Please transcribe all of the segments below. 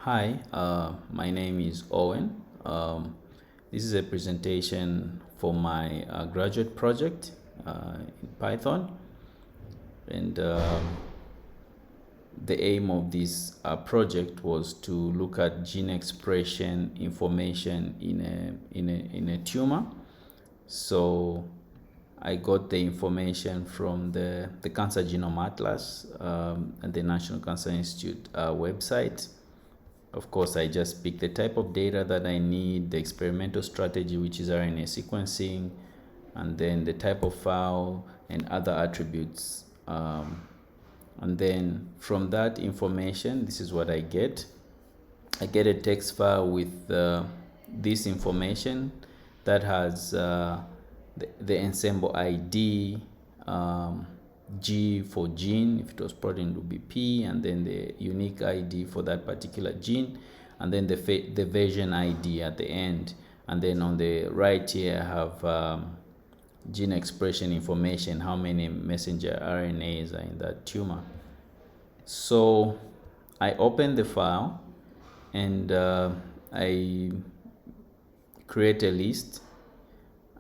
Hi, my name is Owen. This is a presentation for my graduate project in Python, and the aim of this project was to look at gene expression information in a tumor. So I got the information from the Cancer Genome Atlas and the National Cancer Institute website. Of course, I just pick the type of data that I need, the experimental strategy, which is RNA sequencing, and then the type of file and other attributes. And then from that information, this is what I get. I get a text file with this information that has the ensemble ID, G for gene. If it was protein, it would be P, and then the unique ID for that particular gene, and then the version ID at the end. And then on the right here, I have gene expression information, how many messenger RNAs are in that tumor. So I open the file and I create a list,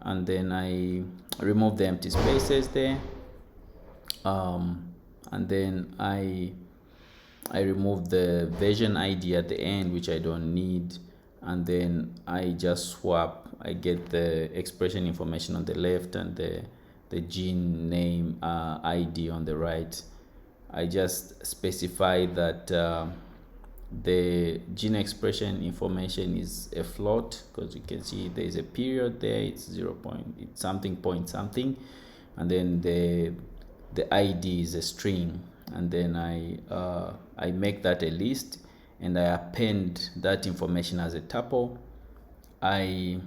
and then I remove the empty spaces there, and then I remove the version ID at the end, which I don't need, and then I just swap. I get the expression information on the left and the gene name ID on the right. I just specify that the gene expression information is a float, because you can see there is a period there. It's 0 point, it's something point something, and then the ID is a string, and then I make that a list, and I append that information as a tuple. I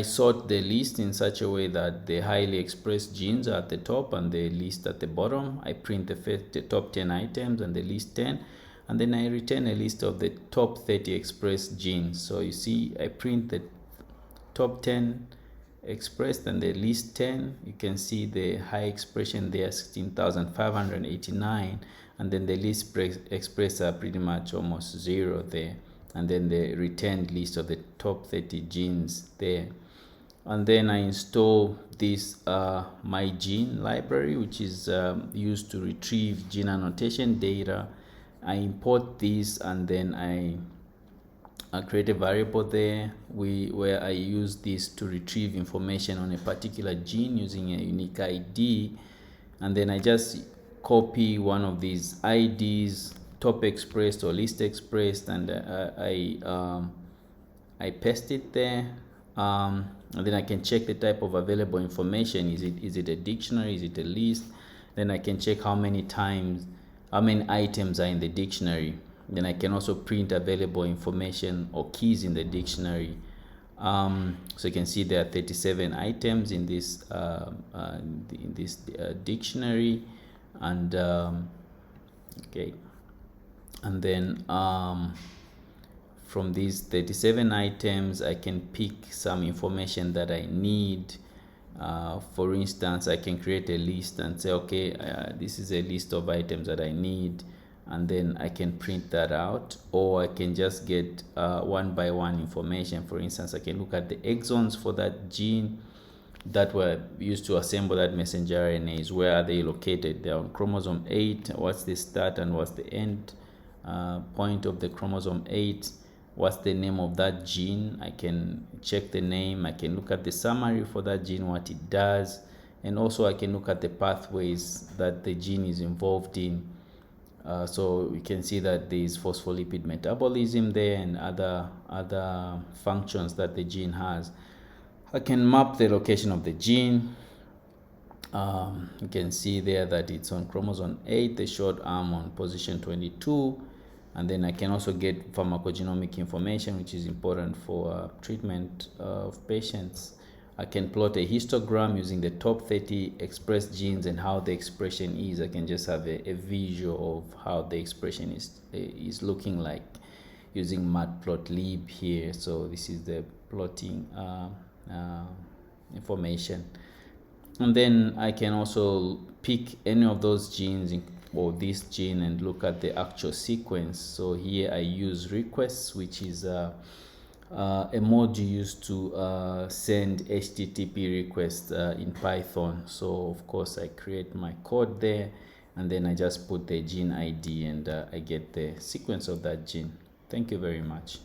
sort the list in such a way that the highly expressed genes are at the top and the list at the bottom. I print the top 10 items and the list 10, and then I return a list of the top 30 expressed genes. So you see, I print the top 10 expressed and the list 10. You can see the high expression there, 16,589, and then the least expressed are pretty much almost zero there, and then the returned list of the top 30 genes there. And then I install this my gene library, which is used to retrieve gene annotation data. I import this, and then I create a variable there where I use this to retrieve information on a particular gene using a unique ID, and then I just copy one of these IDs, top expressed or least expressed, and I paste it there, and then I can check the type of available information. Is it a dictionary? Is it a list? Then I can check how many items are in the dictionary. Then I can also print available information or keys in the dictionary. So you can see there are 37 items in this dictionary, and okay, and then from these 37 items, I can pick some information that I need. For instance, I can create a list and say, okay, this is a list of items that I need, and then I can print that out, or I can just get one by one information. For instance, I can look at the exons for that gene that were used to assemble that messenger RNAs. Where are they located? They're on chromosome 8. What's the start and what's the end point of the chromosome 8? What's the name of that gene? I can check the name. I can look at the summary for that gene, what it does, and also I can look at the pathways that the gene is involved in. So you can see that there is phospholipid metabolism there and other functions that the gene has. I can map the location of the gene. You can see there that it's on chromosome 8, the short arm on position 22. And then I can also get pharmacogenomic information, which is important for treatment of patients. I can plot a histogram using the top 30 expressed genes and how the expression is. I can just have a visual of how the expression is looking like using matplotlib here. So this is the plotting information. And then I can also pick any of those genes, or this gene and look at the actual sequence. So here I use requests, which is a module used to send HTTP requests in Python. So of course I create my code there, and then I just put the gene ID, and I get the sequence of that gene. Thank you very much.